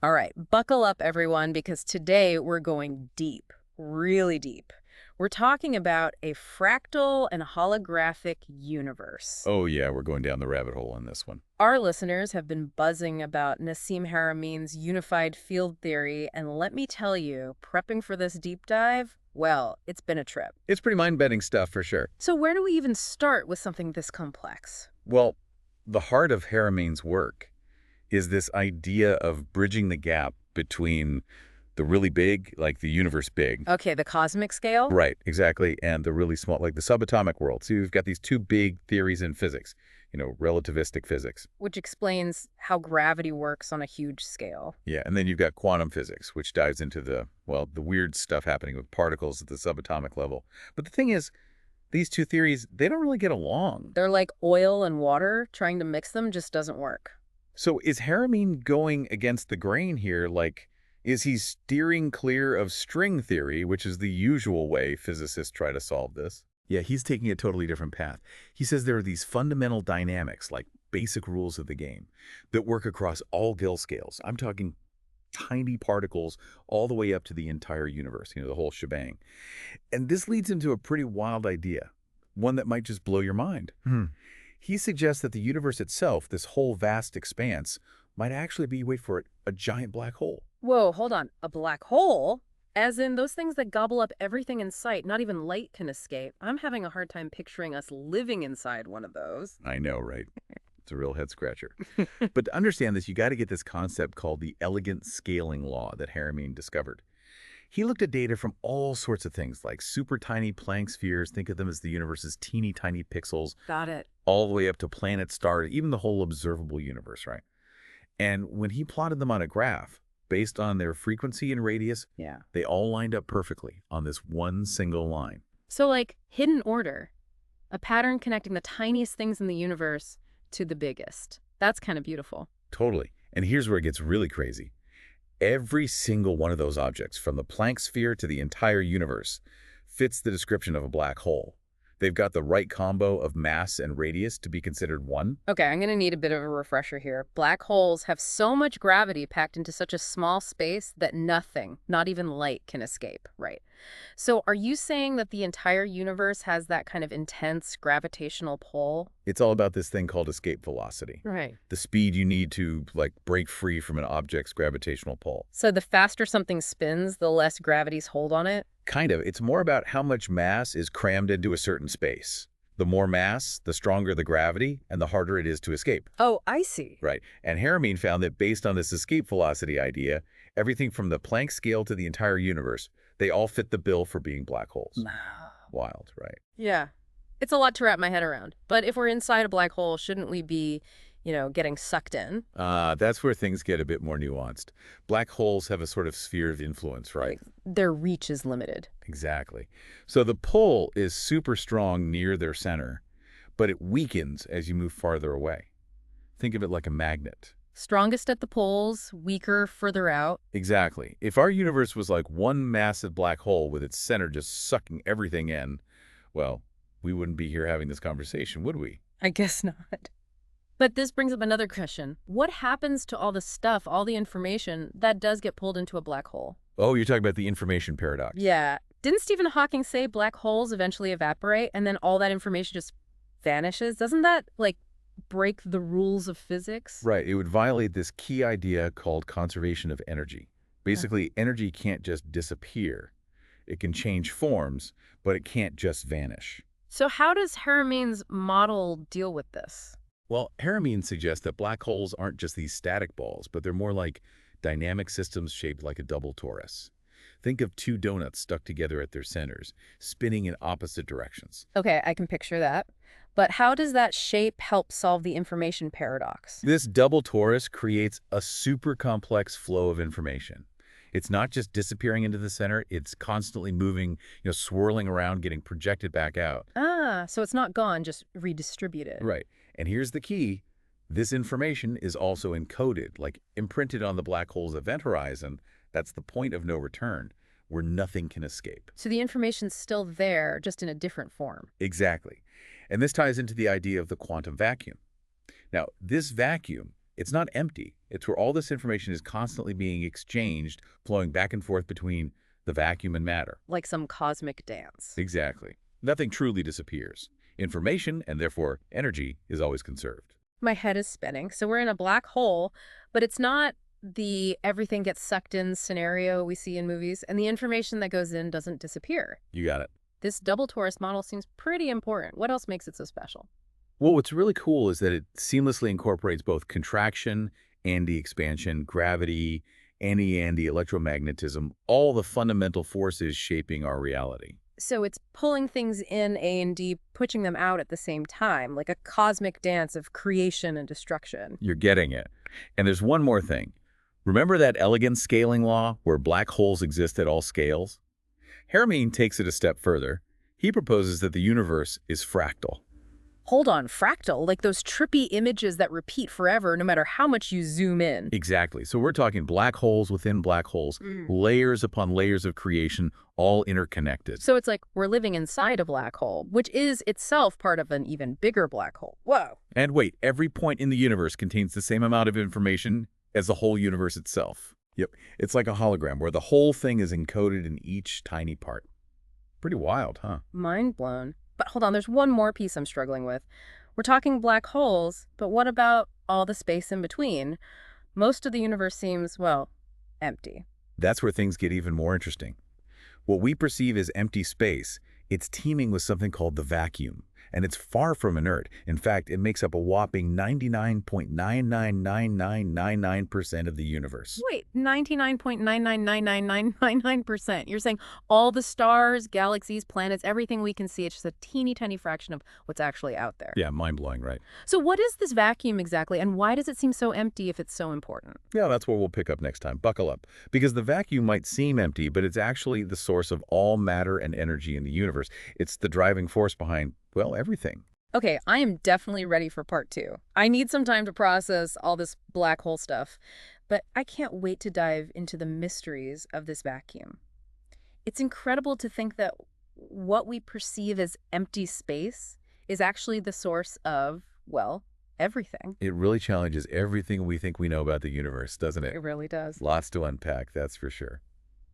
All right, buckle up, everyone, because today we're going deep, really deep. We're talking about a fractal and holographic universe. Oh yeah, we're going down the rabbit hole on this one. Our listeners have been buzzing about Nassim Haramein's unified field theory, and let me tell you, prepping for this deep dive, well, it's been a trip. It's pretty mind-bending stuff for sure. So where do we even start with something this complex? Well, the heart of Haramein's work is this idea of bridging the gap between the really big, like the universe big. Okay, the cosmic scale? Right, exactly, and the really small, like the subatomic world. So you've got these two big theories in physics, relativistic physics. Which explains how gravity works on a huge scale. Yeah, and then you've got quantum physics, which dives into the weird stuff happening with particles at the subatomic level. But the thing is, these two theories, they don't really get along. They're like oil and water. Trying to mix them just doesn't work. So is Haramein going against the grain here? Like, is he steering clear of string theory, which is the usual way physicists try to solve this? Yeah, he's taking a totally different path. He says there are these fundamental dynamics, like basic rules of the game, that work across all Gill scales. I'm talking tiny particles all the way up to the entire universe, the whole shebang. And this leads him to a pretty wild idea, one that might just blow your mind. He suggests that the universe itself, this whole vast expanse, might actually be, wait for it, a giant black hole. Whoa, hold on. A black hole? As in those things that gobble up everything in sight, not even light can escape. I'm having a hard time picturing us living inside one of those. I know, right? It's a real head scratcher. But to understand this, you got to get this concept called the elegant scaling law that Haramein discovered. He looked at data from all sorts of things, like super tiny Planck spheres, think of them as the universe's teeny tiny pixels, Got it. all the way up to planets, stars, even the whole observable universe, right? And when he plotted them on a graph, based on their frequency and radius, Yeah. they all lined up perfectly on this one single line. So like hidden order, a pattern connecting the tiniest things in the universe to the biggest. That's kind of beautiful. Totally. And here's where it gets really crazy. Every single one of those objects, from the Planck sphere to the entire universe, fits the description of a black hole. They've got the right combo of mass and radius to be considered one. Okay, I'm going to need a bit of a refresher here. Black holes have so much gravity packed into such a small space that nothing, not even light, can escape, right? So are you saying that the entire universe has that kind of intense gravitational pull? It's all about this thing called escape velocity, Right. the speed you need to, like, break free from an object's gravitational pull. So the faster something spins, the less gravity's hold on it? Kind of. It's more about how much mass is crammed into a certain space. The more mass, the stronger the gravity, and the harder it is to escape. Oh, I see. Right. And Haramein found that based on this escape velocity idea, everything from the Planck scale to the entire universe, they all fit the bill for being black holes. Wow. Wild, right? Yeah. It's a lot to wrap my head around. But if we're inside a black hole, shouldn't we be, getting sucked in? That's where things get a bit more nuanced. Black holes have a sort of sphere of influence, right? Their reach is limited. Exactly. So the pull is super strong near their center, but it weakens as you move farther away. Think of it like a magnet. Strongest at the poles, weaker further out. Exactly. If our universe was like one massive black hole with its center just sucking everything in, well, we wouldn't be here having this conversation, would we? I guess not. But this brings up another question. What happens to all the stuff, all the information that does get pulled into a black hole? Oh, you're talking about the information paradox. Yeah. Didn't Stephen Hawking say black holes eventually evaporate and then all that information just vanishes? Doesn't that, break the rules of physics? Right. It would violate this key idea called conservation of energy. Basically, energy can't just disappear. It can change forms, but it can't just vanish. So how does Haramein's model deal with this? Well, Haramein suggests that black holes aren't just these static balls, but they're more like dynamic systems shaped like a double torus. Think of two donuts stuck together at their centers, spinning in opposite directions. Okay, I can picture that. But how does that shape help solve the information paradox? This double torus creates a super complex flow of information. It's not just disappearing into the center, it's constantly moving, swirling around, getting projected back out. Ah, so it's not gone, just redistributed. Right. And here's the key. This information is also encoded, like imprinted on the black hole's event horizon. That's the point of no return, where nothing can escape. So the information's still there, just in a different form. Exactly. And this ties into the idea of the quantum vacuum. Now, this vacuum It's not empty. It's where all this information is constantly being exchanged, flowing back and forth between the vacuum and matter. Like some cosmic dance. Exactly. Nothing truly disappears. Information, and therefore energy, is always conserved. My head is spinning. So we're in a black hole, but it's not the everything gets sucked in scenario we see in movies, and the information that goes in doesn't disappear. You got it. This double torus model seems pretty important. What else makes it so special? Well, what's really cool is that it seamlessly incorporates both contraction and the expansion, gravity, and the electromagnetism, all the fundamental forces shaping our reality. So it's pulling things in A and D, pushing them out at the same time, like a cosmic dance of creation and destruction. You're getting it. And there's one more thing. Remember that elegant scaling law where black holes exist at all scales? Haramein takes it a step further. He proposes that the universe is fractal. Hold on, fractal, like those trippy images that repeat forever no matter how much you zoom in. Exactly. So we're talking black holes within black holes, Mm. layers upon layers of creation, all interconnected. So it's like we're living inside a black hole, which is itself part of an even bigger black hole. Whoa. And wait, every point in the universe contains the same amount of information as the whole universe itself. Yep, it's like a hologram where the whole thing is encoded in each tiny part. Pretty wild, huh? Mind blown. But hold on, there's one more piece I'm struggling with. We're talking black holes, but what about all the space in between? Most of the universe seems, well, empty. That's where things get even more interesting. What we perceive as empty space, it's teeming with something called the vacuum, and it's far from inert. In fact, it makes up a whopping 99.999999% of the universe. Wait, 99.9999999%. You're saying all the stars, galaxies, planets, everything we can see, it's just a teeny tiny fraction of what's actually out there. Yeah, mind-blowing, right? So what is this vacuum exactly, and why does it seem so empty if it's so important? Yeah, that's what we'll pick up next time. Buckle up. Because the vacuum might seem empty, but it's actually the source of all matter and energy in the universe. It's the driving force behind, well, everything. Okay, I am definitely ready for part 2. I need some time to process all this black hole stuff, but I can't wait to dive into the mysteries of this vacuum. It's incredible to think that what we perceive as empty space is actually the source of, well, everything. It really challenges everything we think we know about the universe, doesn't it? It really does. Lots to unpack, that's for sure.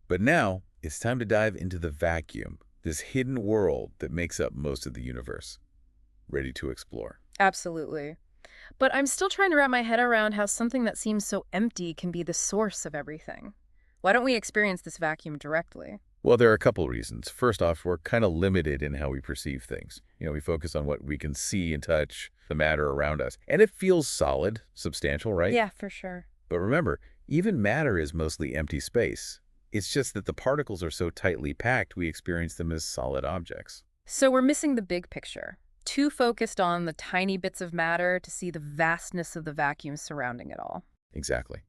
But now, it's time to dive into the vacuum, this hidden world that makes up most of the universe. Ready to explore. Absolutely. But I'm still trying to wrap my head around how something that seems so empty can be the source of everything. Why don't we experience this vacuum directly? Well, there are a couple reasons. First off, we're kind of limited in how we perceive things. We focus on what we can see and touch, the matter around us. And it feels solid, substantial, right? Yeah, for sure. But remember, even matter is mostly empty space. It's just that the particles are so tightly packed, we experience them as solid objects. So we're missing the big picture. Too focused on the tiny bits of matter to see the vastness of the vacuum surrounding it all. Exactly.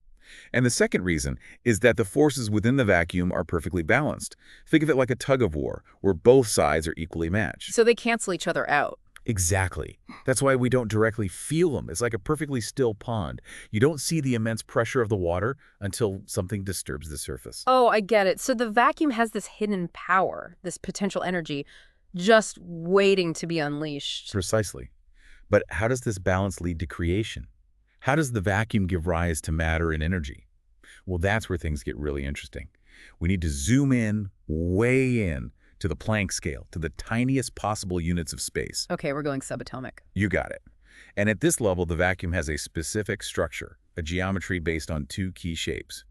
And the second reason is that the forces within the vacuum are perfectly balanced. Think of it like a tug-of-war, where both sides are equally matched. So they cancel each other out. Exactly. That's why we don't directly feel them. It's like a perfectly still pond. You don't see the immense pressure of the water until something disturbs the surface. Oh, I get it. So the vacuum has this hidden power, this potential energy, just waiting to be unleashed. Precisely. But how does this balance lead to creation? How does the vacuum give rise to matter and energy? Well, that's where things get really interesting. We need to zoom in, way in, to the Planck scale, to the tiniest possible units of space. Okay, we're going subatomic. You got it. And at this level, the vacuum has a specific structure, a geometry based on two key shapes,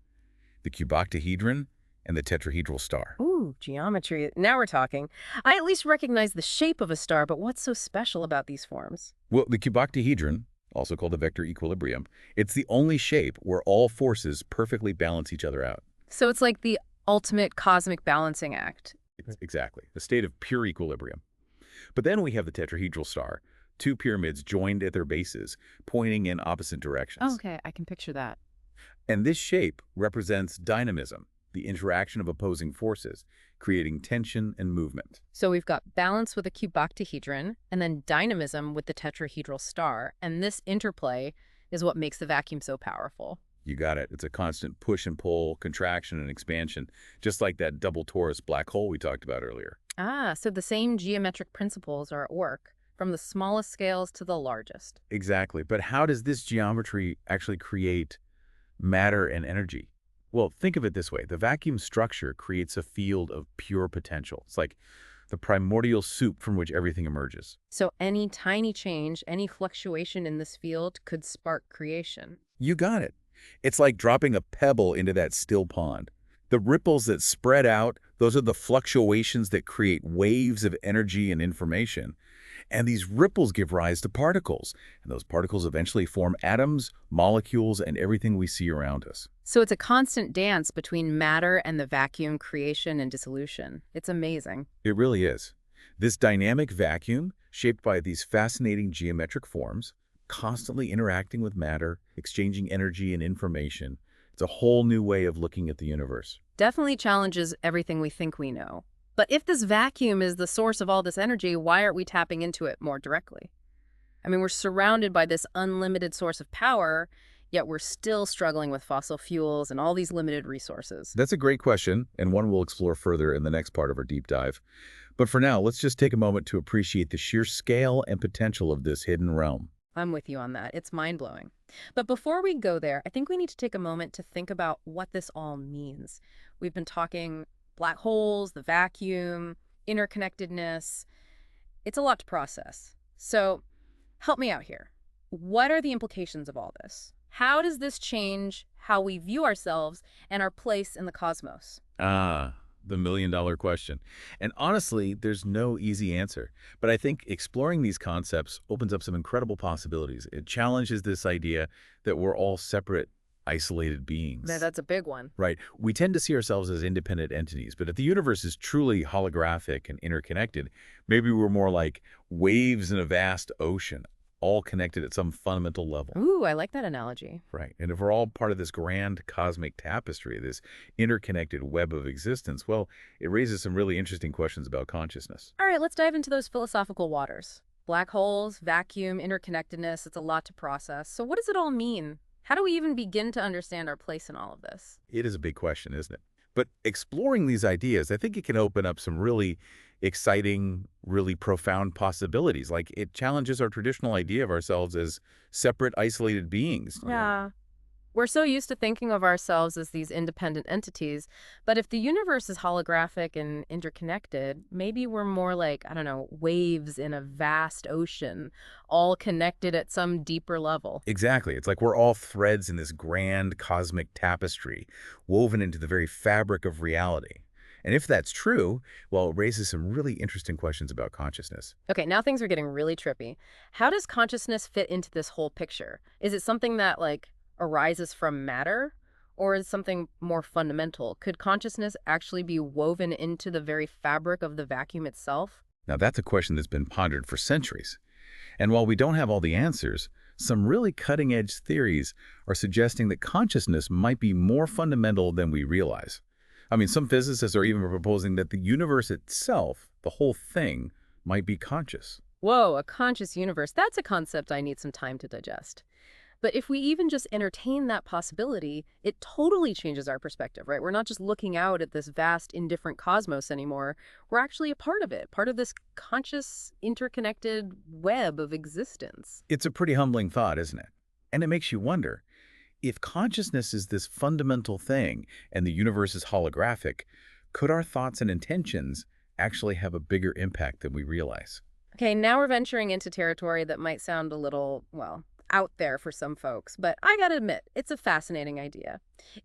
the cuboctahedron and the tetrahedral star. Ooh, geometry. Now we're talking. I at least recognize the shape of a star, but what's so special about these forms? Well, the cuboctahedron, also called the vector equilibrium, it's the only shape where all forces perfectly balance each other out. So it's like the ultimate cosmic balancing act. Exactly, a state of pure equilibrium. But then we have the tetrahedral star, two pyramids joined at their bases, pointing in opposite directions. Oh, okay, I can picture that. And this shape represents dynamism, the interaction of opposing forces, creating tension and movement. So we've got balance with a cuboctahedron, and then dynamism with the tetrahedral star, and this interplay is what makes the vacuum so powerful. You got it. It's a constant push and pull, contraction and expansion, just like that double torus black hole we talked about earlier. Ah, so the same geometric principles are at work. from the smallest scales to the largest. Exactly. But how does this geometry actually create matter and energy? Well, think of it this way. The vacuum structure creates a field of pure potential. It's like the primordial soup from which everything emerges. So any tiny change, any fluctuation in this field could spark creation. You got it. It's like dropping a pebble into that still pond. The ripples that spread out, those are the fluctuations that create waves of energy and information. And these ripples give rise to particles. And those particles eventually form atoms, molecules, and everything we see around us. So it's a constant dance between matter and the vacuum creation and dissolution. It's amazing. It really is. This dynamic vacuum, shaped by these fascinating geometric forms, constantly interacting with matter, exchanging energy and information. It's a whole new way of looking at the universe. Definitely challenges everything we think we know. But if this vacuum is the source of all this energy, why aren't we tapping into it more directly? I mean, we're surrounded by this unlimited source of power, yet we're still struggling with fossil fuels and all these limited resources. That's a great question, and one we'll explore further in the next part of our deep dive. But for now, let's just take a moment to appreciate the sheer scale and potential of this hidden realm. I'm with you on that. It's mind-blowing. But before we go there, I think we need to take a moment to think about what this all means. We've been talking black holes, the vacuum, interconnectedness. It's a lot to process. So help me out here. What are the implications of all this? How does this change how we view ourselves and our place in the cosmos? The million-dollar question. And honestly, there's no easy answer. But I think exploring these concepts opens up some incredible possibilities. It challenges this idea that we're all separate, isolated beings. That's a big one. Right. We tend to see ourselves as independent entities, but if the universe is truly holographic and interconnected, maybe we're more like waves in a vast ocean, all connected at some fundamental level. Ooh, I like that analogy. Right. And if we're all part of this grand cosmic tapestry, this interconnected web of existence, well, it raises some really interesting questions about consciousness. All right, let's dive into those philosophical waters. Black holes, vacuum, interconnectedness, it's a lot to process. So what does it all mean? How do we even begin to understand our place in all of this? It is a big question, isn't it? But exploring these ideas, I think it can open up some really exciting, really profound possibilities. Like it challenges our traditional idea of ourselves as separate, isolated beings. Yeah. We're so used to thinking of ourselves as these independent entities, but if the universe is holographic and interconnected, maybe we're more like, I don't know, waves in a vast ocean, all connected at some deeper level. Exactly. It's like we're all threads in this grand cosmic tapestry, woven into the very fabric of reality. And if that's true, well, it raises some really interesting questions about consciousness. Okay, now things are getting really trippy. How does consciousness fit into this whole picture? Is it something that, like, arises from matter, or is something more fundamental? Could consciousness actually be woven into the very fabric of the vacuum itself? Now, that's a question that's been pondered for centuries. And while we don't have all the answers, some really cutting-edge theories are suggesting that consciousness might be more fundamental than we realize. I mean, some physicists are even proposing that the universe itself, the whole thing, might be conscious. Whoa, a conscious universe. That's a concept I need some time to digest. But if we even just entertain that possibility, it totally changes our perspective, right? We're not just looking out at this vast, indifferent cosmos anymore. We're actually a part of it, part of this conscious, interconnected web of existence. It's a pretty humbling thought, isn't it? And it makes you wonder, if consciousness is this fundamental thing and the universe is holographic, could our thoughts and intentions actually have a bigger impact than we realize? Okay, now we're venturing into territory that might sound a little, well, out there for some folks, but I gotta admit, it's a fascinating idea.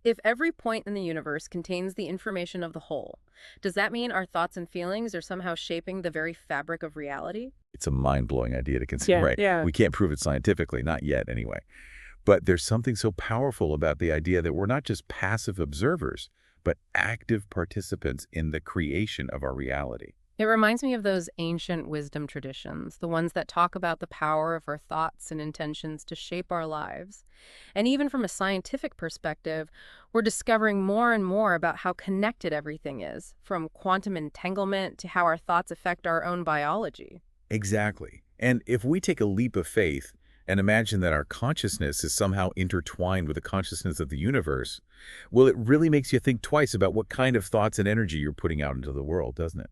If every point in the universe contains the information of the whole, does that mean our thoughts and feelings are somehow shaping the very fabric of reality? It's a mind-blowing idea to consider, right? Yeah. We can't prove it scientifically, not yet anyway. But there's something so powerful about the idea that we're not just passive observers, but active participants in the creation of our reality. It reminds me of those ancient wisdom traditions, the ones that talk about the power of our thoughts and intentions to shape our lives. And even from a scientific perspective, we're discovering more and more about how connected everything is, from quantum entanglement to how our thoughts affect our own biology. Exactly. And if we take a leap of faith and imagine that our consciousness is somehow intertwined with the consciousness of the universe, well, it really makes you think twice about what kind of thoughts and energy you're putting out into the world, doesn't it?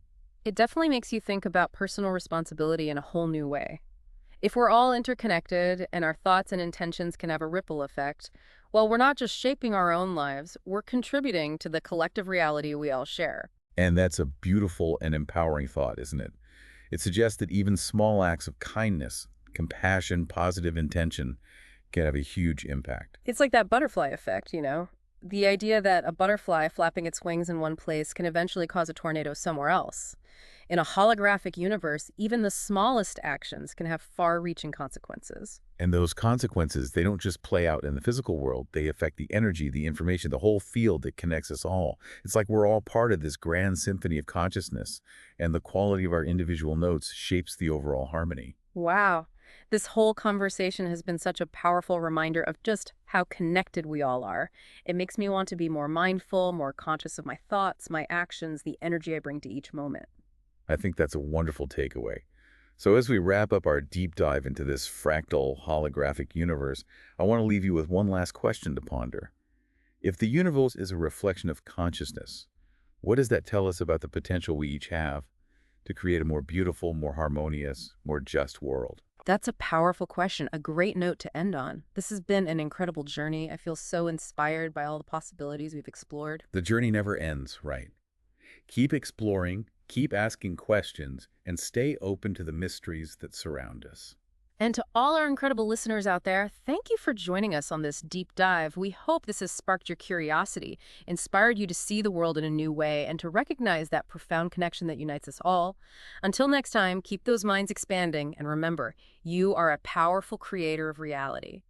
It definitely makes you think about personal responsibility in a whole new way. If we're all interconnected and our thoughts and intentions can have a ripple effect, well, we're not just shaping our own lives, we're contributing to the collective reality we all share. And that's a beautiful and empowering thought, isn't it? It suggests that even small acts of kindness, compassion, positive intention can have a huge impact. It's like that butterfly effect, you know? The idea that a butterfly flapping its wings in one place can eventually cause a tornado somewhere else. In a holographic universe, even the smallest actions can have far-reaching consequences. And those consequences, they don't just play out in the physical world. They affect the energy, the information, the whole field that connects us all. It's like we're all part of this grand symphony of consciousness, and the quality of our individual notes shapes the overall harmony. Wow. This whole conversation has been such a powerful reminder of just how connected we all are. It makes me want to be more mindful, more conscious of my thoughts, my actions, the energy I bring to each moment. I think that's a wonderful takeaway. So as we wrap up our deep dive into this fractal holographic universe, I want to leave you with one last question to ponder. If the universe is a reflection of consciousness, what does that tell us about the potential we each have to create a more beautiful, more harmonious, more just world? That's a powerful question, a great note to end on. This has been an incredible journey. I feel so inspired by all the possibilities we've explored. The journey never ends, right? Keep exploring, keep asking questions, and stay open to the mysteries that surround us. And to all our incredible listeners out there, thank you for joining us on this deep dive. We hope this has sparked your curiosity, inspired you to see the world in a new way, and to recognize that profound connection that unites us all. Until next time, keep those minds expanding, and remember, you are a powerful creator of reality.